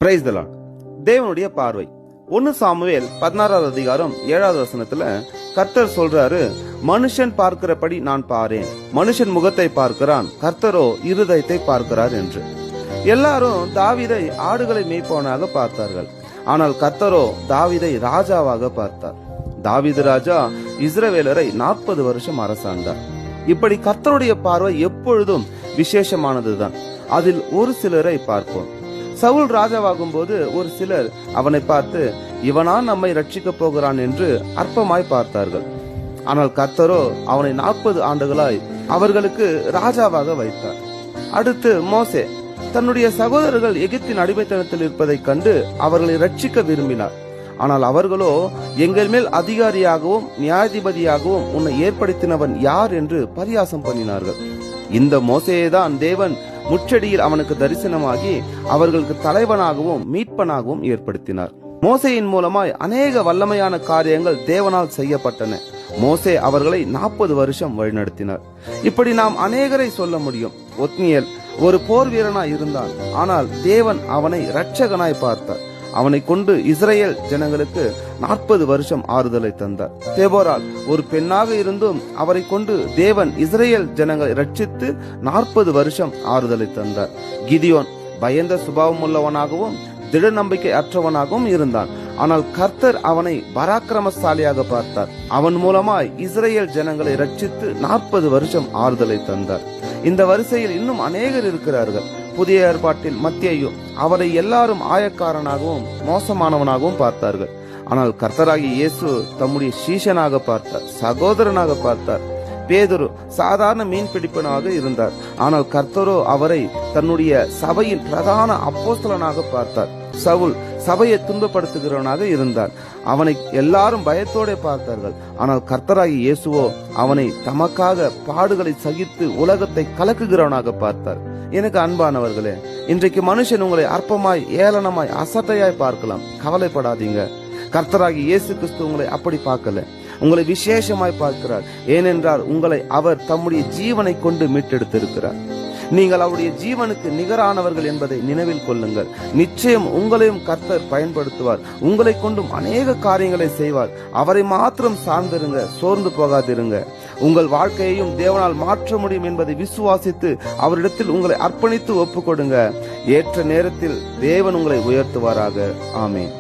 Praise the Lord. தேவனுடைய பார்வை 1 Samuel 16வது அதிகாரம் 7வது வசனத்துல கர்த்தர் சொல்றாரு, மனுஷன் பார்க்கிறபடி நான் பாரேன், மனுஷன் முகத்தை பார்க்கிறான், கர்த்தரோ இருதயத்தை பார்க்கிறார் என்று. எல்லாரும் தாவீதை ஆடுகளை மேய்ப்பவனாக பார்த்தார்கள். ஆனால் கர்த்தரோ தாவீதை ராஜாவாக பார்த்தார். தாவீது ராஜா இஸ்ரவேலரை 40 வருஷம் அரசாண்டார். இப்படி கர்த்தருடைய பார்வை எப்பொழுதும் விசேஷமானதுதான். அதில் ஒரு சிலரை பார்ப்போம். சவுல் ராஜாவாகும் போது ஒரு சிலர் அவனை பார்த்து, இவனா நம்மை ரட்சிக்க போகிறான் என்று அற்பமாய் பார்த்தார்கள். ஆனால் கர்த்தரோ அவனை 40 ஆண்டுகளாய் அவர்களுக்கு ராஜாவாக வைத்தார். அடுத்து மோசே தன்னுடைய சகோதரர்கள் எகிப்தின் அடிமைத்தனத்தில் இருப்பதைக் கண்டு அவர்களை ரட்சிக்க விரும்பினார். ஆனால் அவர்களோ, எங்கள் மேல் அதிகாரியாகவும் நியாயாதிபதியாகவும் உன்னை ஏற்படுத்தினவன் யார் என்று பரியாசம் பண்ணினார்கள். இந்த மோசேயேதான் தேவன் முச்சடியில் அவனுக்கு தரிசனமாகி அவர்களுக்கு தலைவனாகவும் மீட்பனாகவும் ஏற்படுத்தினார். மோசேயின் மூலமாய் அநேக வல்லமையான காரியங்கள் தேவனால் செய்யப்பட்டன. மோசே அவர்களை 40 வருஷம் வழிநடத்தினார். இப்படி நாம் அநேகரை சொல்ல முடியும். ஒத்னியேல் ஒரு போர் வீரனாய் இருந்தான். ஆனால் தேவன் அவனை இரட்சகனாய் பார்த்தார். அவனை கொண்டு இஸ்ரேல் ஜனங்களுக்கு 40 வருஷம் ஆறுதலை தந்தார். தேபோரால் ஒரு பெண்ணாக இருந்தும் அவரை கொண்டு தேவன் இஸ்ரேல் ஜனங்களை ரட்சித்து 40 வருஷம் ஆறுதலை தந்தார். கிதியோன் பயந்த சுபாவம் உள்ளவனாகவும் திட நம்பிக்கை அற்றவனாகவும் இருந்தான். ஆனால் கர்த்தர் அவனை பராக்கிரமசாலியாக பார்த்தார். அவன் மூலமாய் இஸ்ரேல் ஜனங்களை ரட்சித்து 40 வருஷம் ஆறுதலை தந்தார். இந்த வரிசையில் இன்னும் அநேகர் இருக்கிறார்கள். புதிய ஏற்பாட்டில் மத்தேயு அவரை எல்லாரும் ஆயக்காரனாகவும் மோசமானவனாகவும் பார்த்தார்கள். ஆனால் கர்த்தராகிய இயேசு தம்முடைய சீஷனாக பார்த்தார், சகோதரனாக பார்த்தார். பேதுரு சாதாரண மீன் பிடிப்பனாக இருந்தார். ஆனால் கர்த்தரோ அவரை தன்னுடைய சபையின் பிரதான அப்போஸ்தலனாக பார்த்தார். சவுல் சபையை துன்பப்படுத்துகிறவனாக இருந்தார். அவனை எல்லாரும் பயத்தோட பார்த்தார்கள். ஆனால் கர்த்தராகிய இயேசுவோ அவனை தமக்காக பாடுகளை சகித்து உலகத்தை கலக்குகிறவனாக பார்த்தார். எனக்கு அன்பானவர்களே, இன்றைக்கு மனுஷன் உங்களை அற்பமாய் ஏளனமாய் அசட்டையாய் பார்க்கலாம். கவலைப்படாதீங்க. கர்த்தராகிய இயேசு கிறிஸ்து உங்களை அப்படி பார்க்கல, உங்களை விசேஷமாய் பார்க்கிறார். ஏனென்றால் உங்களை அவர் தம்முடைய ஜீவனை கொண்டு மீட்டெடுத்திருக்கிறார். நீங்கள் அவருடைய ஜீவனுக்கு நிகரானவர்கள் என்பதை நினைவில் கொள்ளுங்கள். நிச்சயம் உங்களையும் கர்த்தர் பயன்படுத்துவார். உங்களை கொண்டும் அநேக காரியங்களை செய்வார். அவரை மாத்திரம் சார்ந்திருங்க, சோர்ந்து போகாதிருங்க. உங்கள் வாழ்க்கையையும் தேவனால் மாற்ற முடியும் என்பதை விசுவாசித்து அவரிடத்தில் உங்களை அர்ப்பணித்து ஒப்புக்கொடுங்க. ஏற்ற நேரத்தில் தேவன் உங்களை உயர்த்துவாராக. ஆமென்.